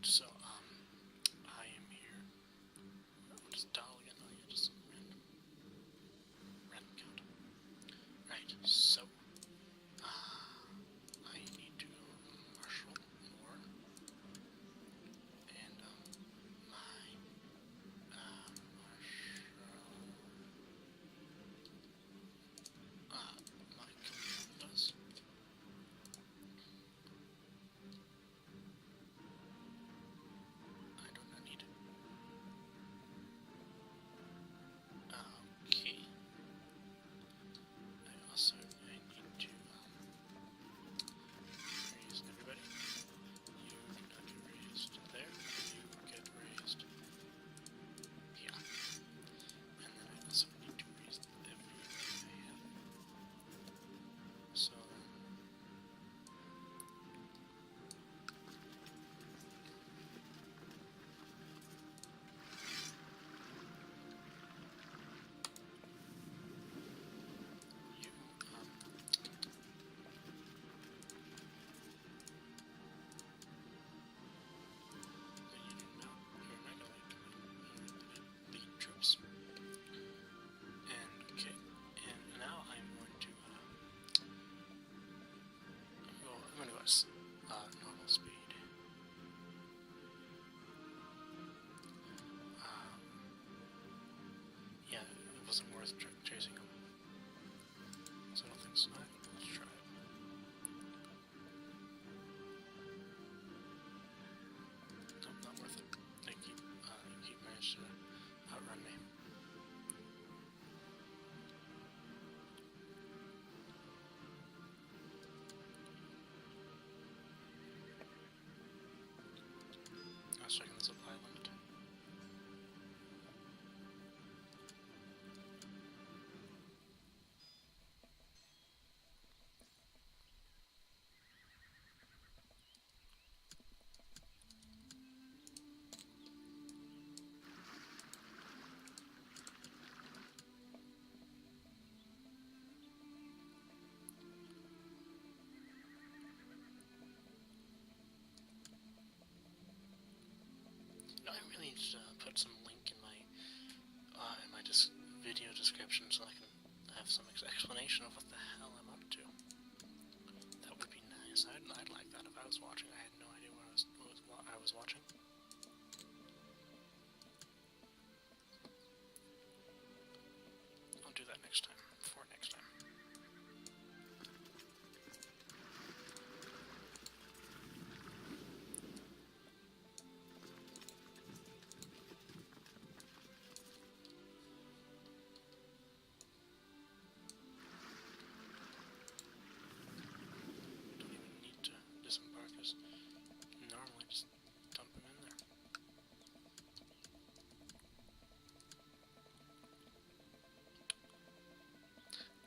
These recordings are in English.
so, I am here. What is dial again? Oh, yeah, just some random count. Right, so, I need to marshal more, and, my, my command does. I do not need it. Okay. I also need to raise everybody. You do not get raised there. You get raised here. And then I also need to raise everybody I have. So you you do not, you're not going to lead troops. And okay, and now I'm going to I'm going to go normal speed. Yeah, it wasn't worth chasing them, so I don't think so. Let's try it. Nope, not worth it. They keep managed to outrun me. I was checking the supply limit. I really need to put some link in my video description so I can have some explanation of what the hell I'm up to. That would be nice. I'd like that if I was watching. I had no idea what I was watching. I'll do that next time. For next time. Don't even need to disembark us. Normally just dump him in there.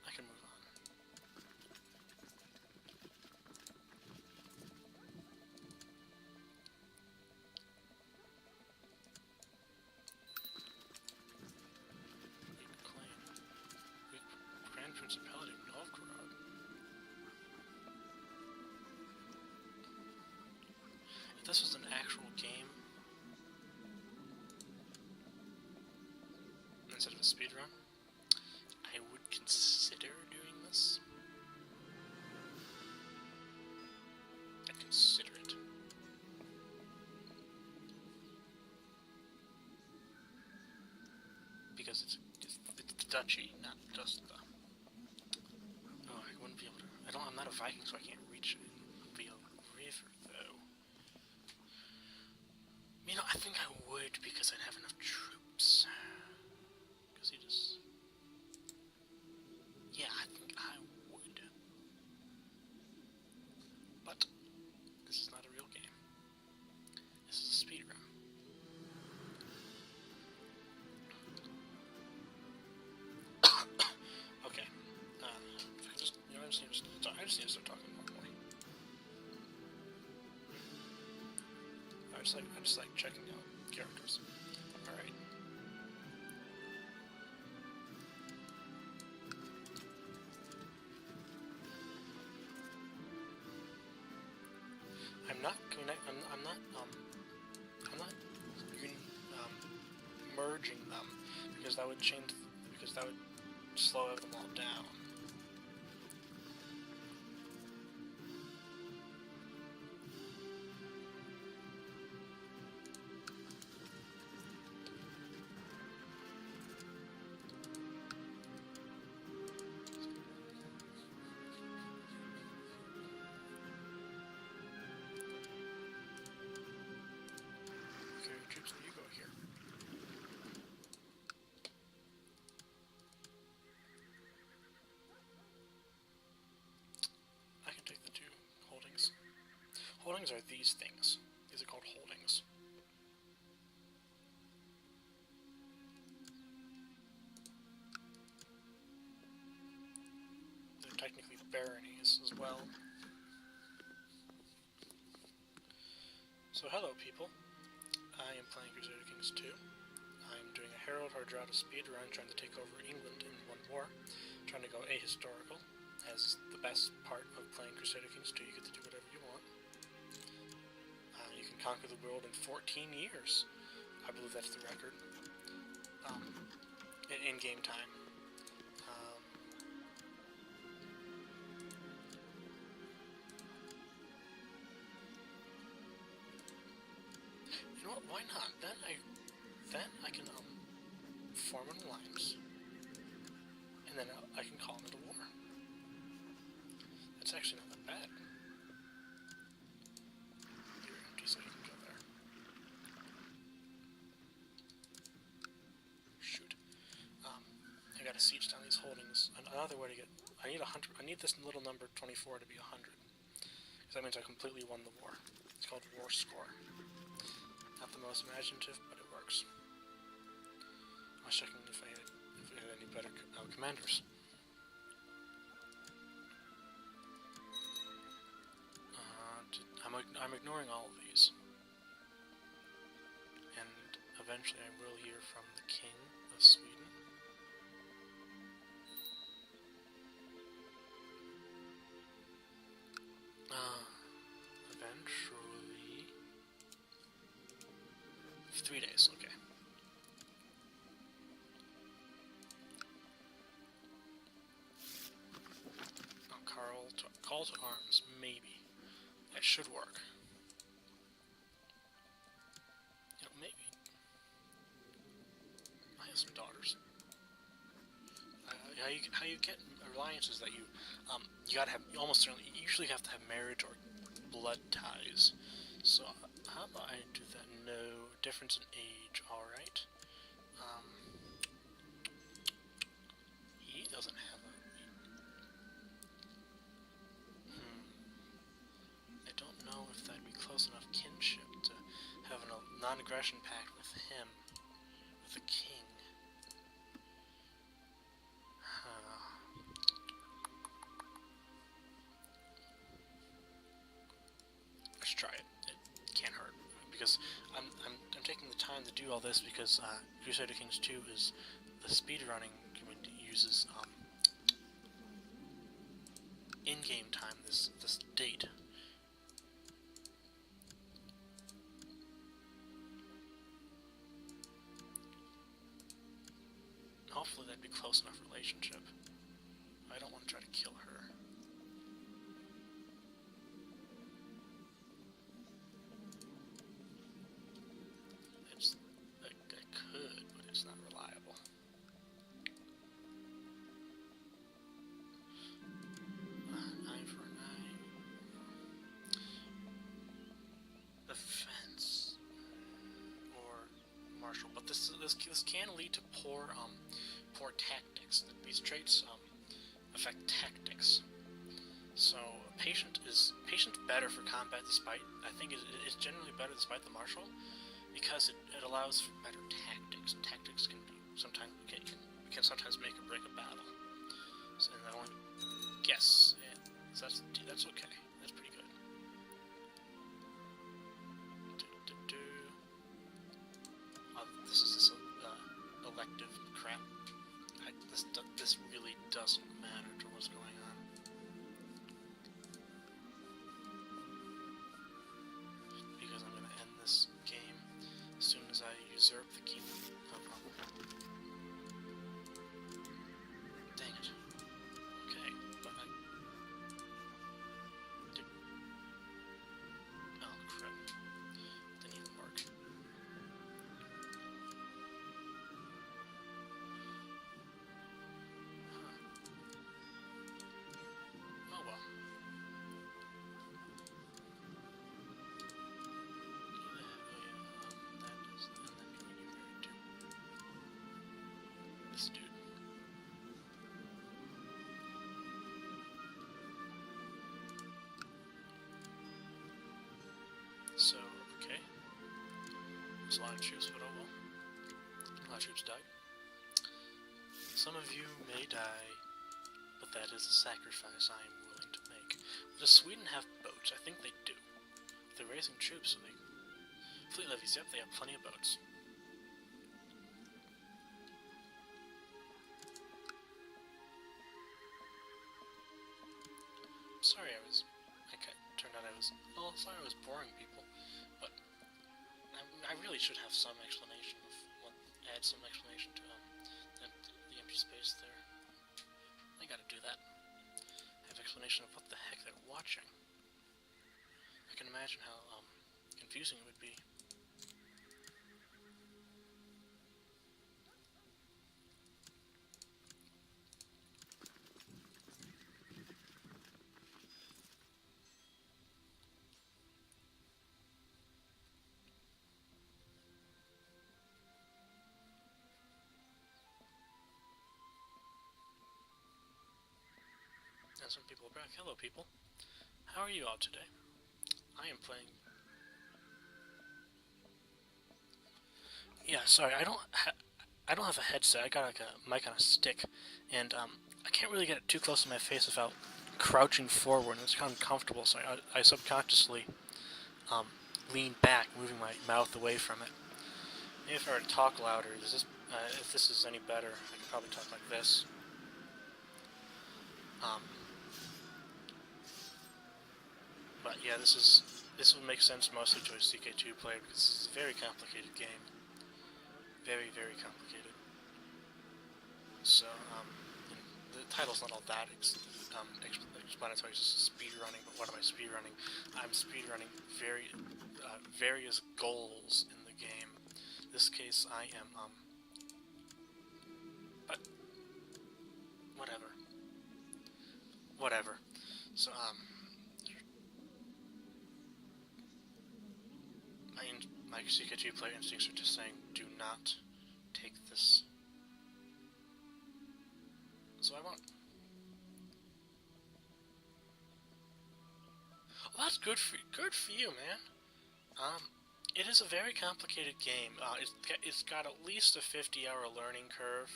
I can move on. Weak claim. Weak Grand Principality of Novgorod. If this was an actual game instead of a speedrun, I would consider doing this. I'd consider it. Because it's the duchy, not just the... Oh, I wouldn't be able to... I'm not a Viking, so I can't reach via river, though. You know, I think I would because I'd have enough troops. Because he just... Yeah, I think I would. But this is not a real game. This is a speedrun. Okay. I just need to start talking normally. I just like checking out characters. Alright. I'm not merging them, because that would slow them all down. Holdings are these things. These are called holdings. They're technically baronies as well. So hello people. I am playing Crusader Kings 2. I'm doing a Harald Hardrada speedrun trying to take over England in one war. Trying to go ahistorical. As the best part of playing Crusader Kings 2, you get to do whatever you want. You can conquer the world in 14 years. I believe that's the record. In game time. You know what? Why not? Then I can form an alliance, and then I can call them into war. That's actually not that bad. You're empty, so you can go there. Shoot. I gotta siege down these holdings. Another way to get... I need this little number 24 to be 100. Because that means I completely won the war. It's called war score. Not the most imaginative, but it works. I was checking if I had any better commanders. I'm ignoring all of these. And eventually I will hear from the King of Sweden. Eventually... 3 days, okay. Call to arms, maybe. That should work. You know, maybe. I have some daughters. How you get alliances that you gotta have, you almost certainly, you usually have to have marriage or blood ties. So, how about I do that? No, difference in age, alright. He doesn't have a... I don't know if that'd be close enough kinship to have a non-aggression pact with him, with the king. Let's try it. It can't hurt, because I'm taking the time to do all this because Crusader Kings 2 is the speedrunning community uses in-game time, this date. Hopefully that'd be close enough relationship. I don't want to try to kill her. I could, but it's not reliable. Eye for an eye. Defense or martial, but this can lead to poor tactics. These traits affect tactics. So patient better for combat, despite I think it's generally better despite the martial, because it allows for better tactics. Tactics can sometimes make or break a battle. So I only guess, so that's okay. That's pretty good. This is this elective crap. This really doesn't matter to what's going on. Because I'm going to end this game as soon as I usurp the kingdom of There's a lot of troops, but oh well. A lot of troops died. Some of you may die, but that is a sacrifice I am willing to make. Does Sweden have boats? I think they do. They're raising troops, so they... Fleet levies, yep, they have plenty of boats. Sorry I turned out I was... Well, sorry I was boring people, but I really should have some explanation of what... Add some explanation to the empty space there. I gotta do that. Have explanation of what the heck they're watching. I can imagine how confusing it would be. And some people are back. Hello, people. How are you all today? I am playing... Yeah, sorry, I don't have a headset. I got like a mic on a stick, and I can't really get it too close to my face without crouching forward, and it's kind of uncomfortable, so I subconsciously lean back, moving my mouth away from it. Maybe if I were to talk louder, if this is any better, I could probably talk like this. But yeah, this would make sense mostly to a CKII player because it's a very complicated game. Very, very complicated. So, the title's not all that explanatory, it's just speedrunning, but what am I speedrunning? I'm speedrunning various goals in the game. In this case, I am, but, whatever. So, my CKII player instincts are just saying, do not take this. So I won't. Well, that's good for you, man. It is a very complicated game. It's got at least a 50-hour learning curve.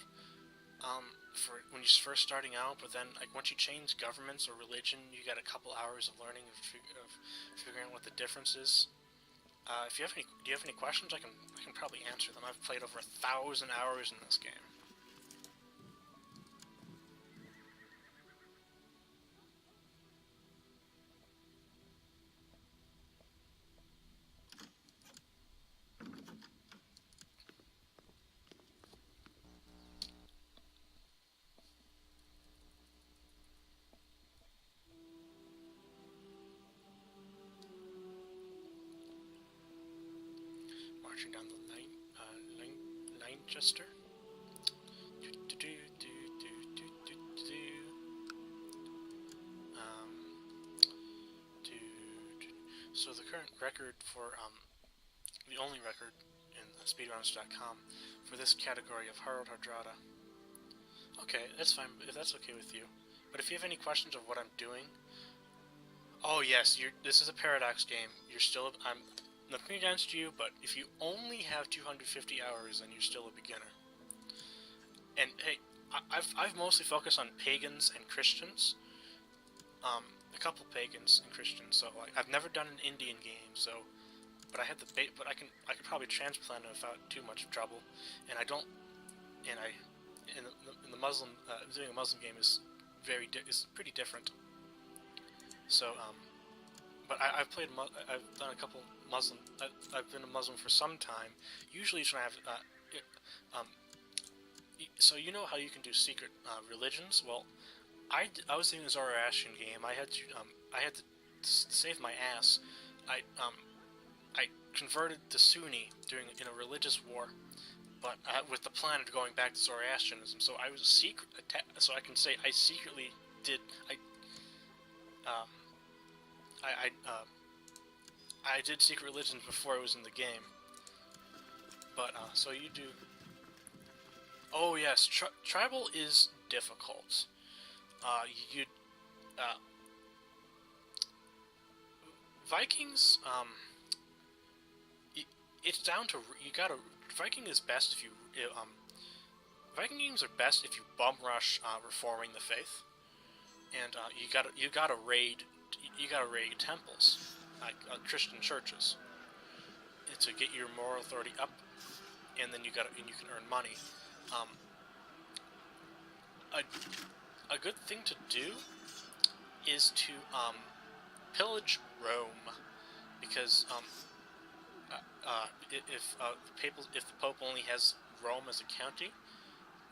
For when you're first starting out, but then like once you change governments or religion, you get a couple hours of learning of figuring out what the difference is. Do you have any questions? I can probably answer them. I've played over 1,000 hours in this game. Marching down the Lanchester. So the current record for the only record in Speedruns.com for this category of Harald Hardrada. Okay, that's fine if that's okay with you. But if you have any questions of what I'm doing, oh yes, this is a paradox game. I'm nothing against you, but if you only have 250 hours, then you're still a beginner. And hey, I've mostly focused on pagans and Christians. A couple pagans and Christians. So like, I've never done an Indian game, so but I have but I could probably transplant it without too much trouble. And I don't. And in the Muslim doing a Muslim game is pretty different. So but I've done a couple Muslim. I've been a Muslim for some time. Usually, when I have so you know how you can do secret religions. Well, I was doing a Zoroastrian game. I had to save my ass. I converted to Sunni in a religious war, but with the plan of going back to Zoroastrianism. So I was so I can say I secretly did. I did secret religions before I was in the game. But so you do. Oh yes, tribal is difficult. Vikings, it's down to you gotta. Viking is best if you Viking games are best if you bum rush reforming the faith, and you gotta raid temples, like Christian churches, to get your moral authority up, and then you can earn money. Um, a good thing to do is to pillage Rome, because if the Pope only has Rome as a county,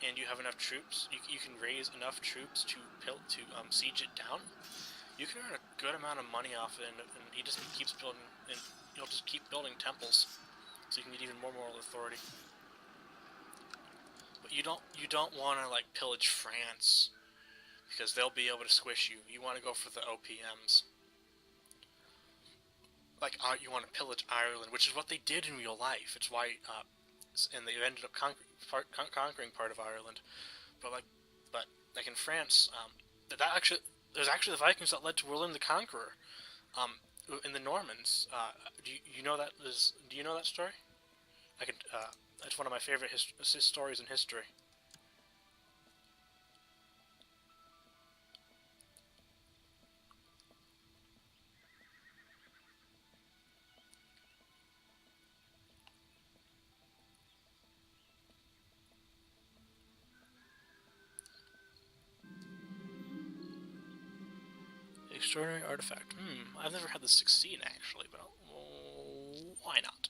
and you have enough troops, you can raise enough troops to siege it down. You can earn a good amount of money off it, and he just keeps building, and you'll just keep building temples, so you can get even more moral authority. But you don't want to like pillage France, because they'll be able to squish you. You want to go for the OPMs. Like you want to pillage Ireland, which is what they did in real life. It's why, and they ended up conquering part of Ireland. But in France, there's actually the Vikings that led to William the Conqueror. In the Normans. Do you know that? Do you know that story? I could. It's one of my favorite stories in history. Extraordinary artifact. I've never had this succeed actually, but why not?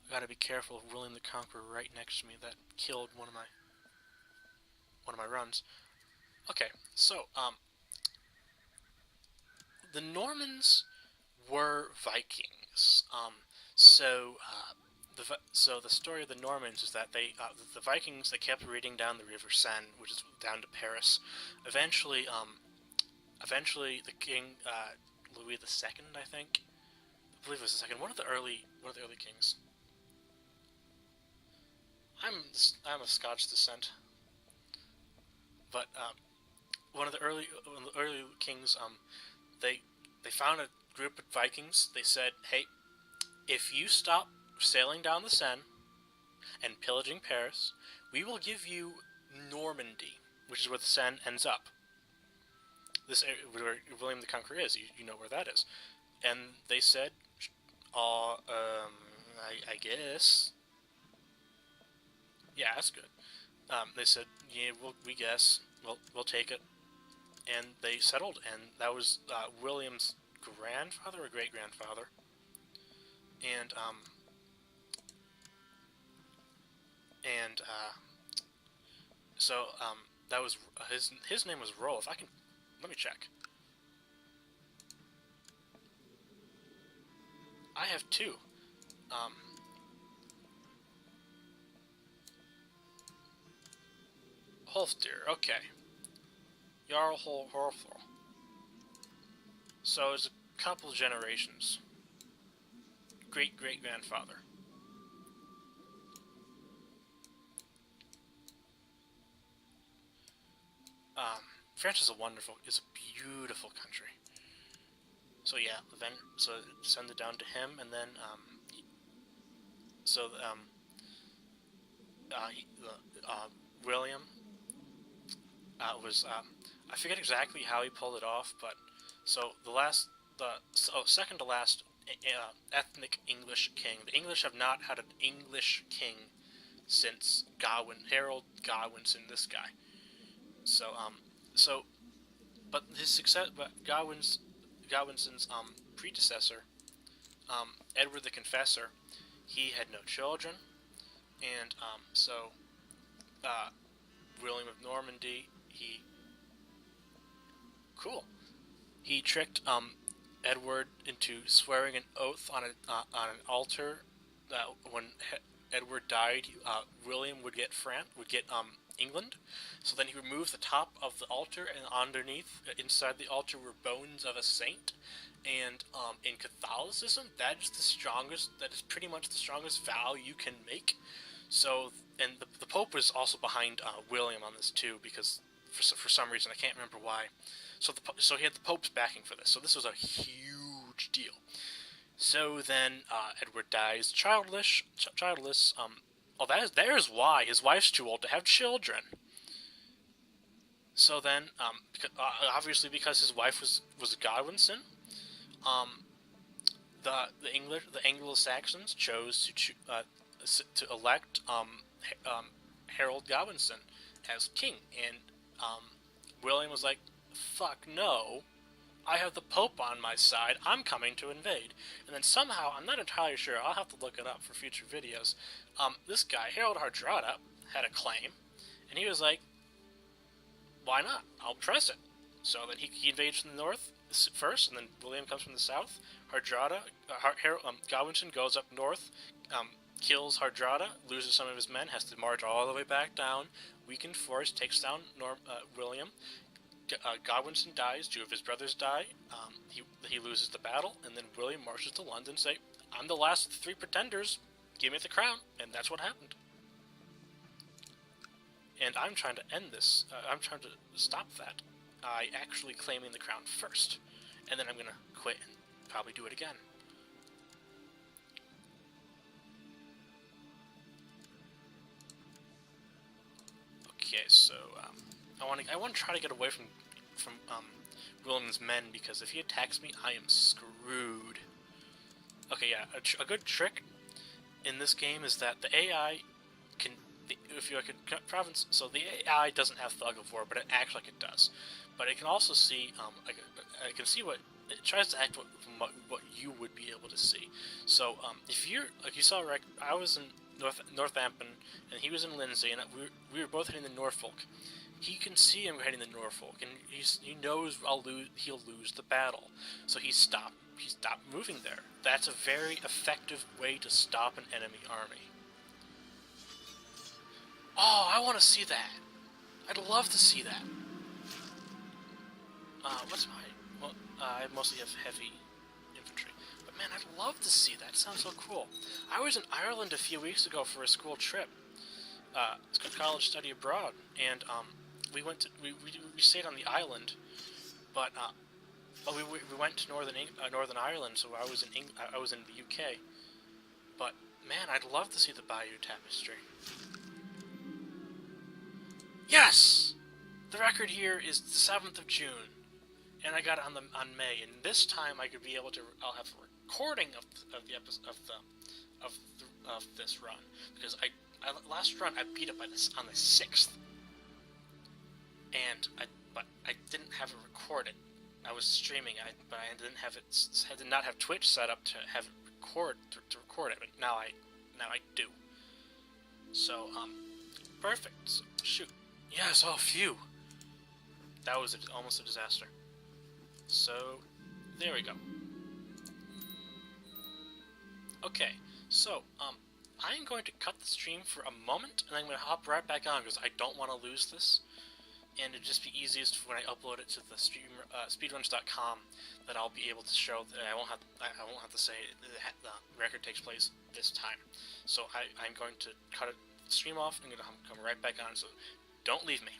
I gotta be careful of William the Conqueror right next to me. That killed one of my runs. Okay, so the Normans were Vikings. So the story of the Normans is that the Vikings, they kept raiding down the River Seine, which is down to Paris. Eventually the king Louis II, I believe it was the second. One of the early kings. I'm of Scotch descent, but one of the early kings, they found a group of Vikings. They said, "Hey, if you stop sailing down the Seine and pillaging Paris, we will give you Normandy," which is where the Seine ends up. This area where William the Conqueror is, you know where that is. And they said, I guess. Yeah, that's good. They said, yeah, we guess. We'll take it. And they settled, and that was William's grandfather or great-grandfather. And that was his name was Rolf. Let me check. I have two. Holster, okay. Jarl Horfel. So it's a couple generations. Great-great-grandfather. France is it's a beautiful country. So yeah, so send it down to him, and then William was I forget exactly how he pulled it off, but so second to last ethnic English king. The English have not had an English king since Harald Godwinson, this guy. But Godwinson's predecessor, Edward the Confessor, he had no children, and William of Normandy, he tricked Edward into swearing an oath on an altar that when Edward died, William would get England. So then he removed the top of the altar, and underneath, inside the altar, were bones of a saint. And in Catholicism, that is pretty much the strongest vow you can make. So, and the Pope was also behind William on this too, because for some reason I can't remember why. So he had the Pope's backing for this. So this was a huge huge deal. So then Edward dies childless. Oh, there's why his wife's too old to have children. So then, obviously because his wife was a Godwinson, the Anglo-Saxons chose to elect Harald Godwinson as king, and William was like, "Fuck no, I have the Pope on my side. I'm coming to invade." And then somehow, I'm not entirely sure. I'll have to look it up for future videos. This guy Harald Hardrada had a claim, and he was like, "Why not? I'll press it." So then he invades from the north first, and then William comes from the south. Godwinson goes up north, kills Hardrada, loses some of his men, has to march all the way back down, weakened force, takes down William. Godwinson dies, 2 of his brothers die, he loses the battle, and then William marches to London and say, "I'm the last of the 3 pretenders, give me the crown," and that's what happened. And I'm trying to end this, I'm trying to stop that, by actually claiming the crown first, and then I'm gonna quit and probably do it again. Okay, so I want to try to get away from William's men, because if he attacks me, I am screwed. Okay, yeah, a good trick in this game is that the AI can, if you're like a province, so the AI doesn't have Thug of War, but it acts like it does. But it can also see, I can see what it tries to act what you would be able to see. So if you're like you saw, I was in Northampton and he was in Lindsay, and we were both heading to Norfolk. He can see him heading to Norfolk, and he knows he'll lose the battle, so he stopped moving there. That's a very effective way to stop an enemy army. Oh, I want to see that. I'd love to see that. I mostly have heavy infantry, but man, I'd love to see that. It sounds so cool. I was in Ireland a few weeks ago for a school trip, college study abroad, and we stayed on the island, but we went to Northern Ireland, so I was in the UK. But man, I'd love to see the Bayeux Tapestry. Yes, the record here is the 7th of June, and I got it on May. And this time I'll have a recording of this run, because last run I beat it on the 6th. But I didn't have it recorded. I was streaming, but I did not have Twitch set up to have it record it. But now I do. So perfect. So, shoot. Yes. Oh, phew. That was almost a disaster. So there we go. Okay. So I'm going to cut the stream for a moment, and I'm going to hop right back on because I don't want to lose this. And it'd just be easiest when I upload it to the speedruns.com that I'll be able to show that I won't have to say the record takes place this time. So I'm going to cut the stream off and I'm going to come right back on. So don't leave me.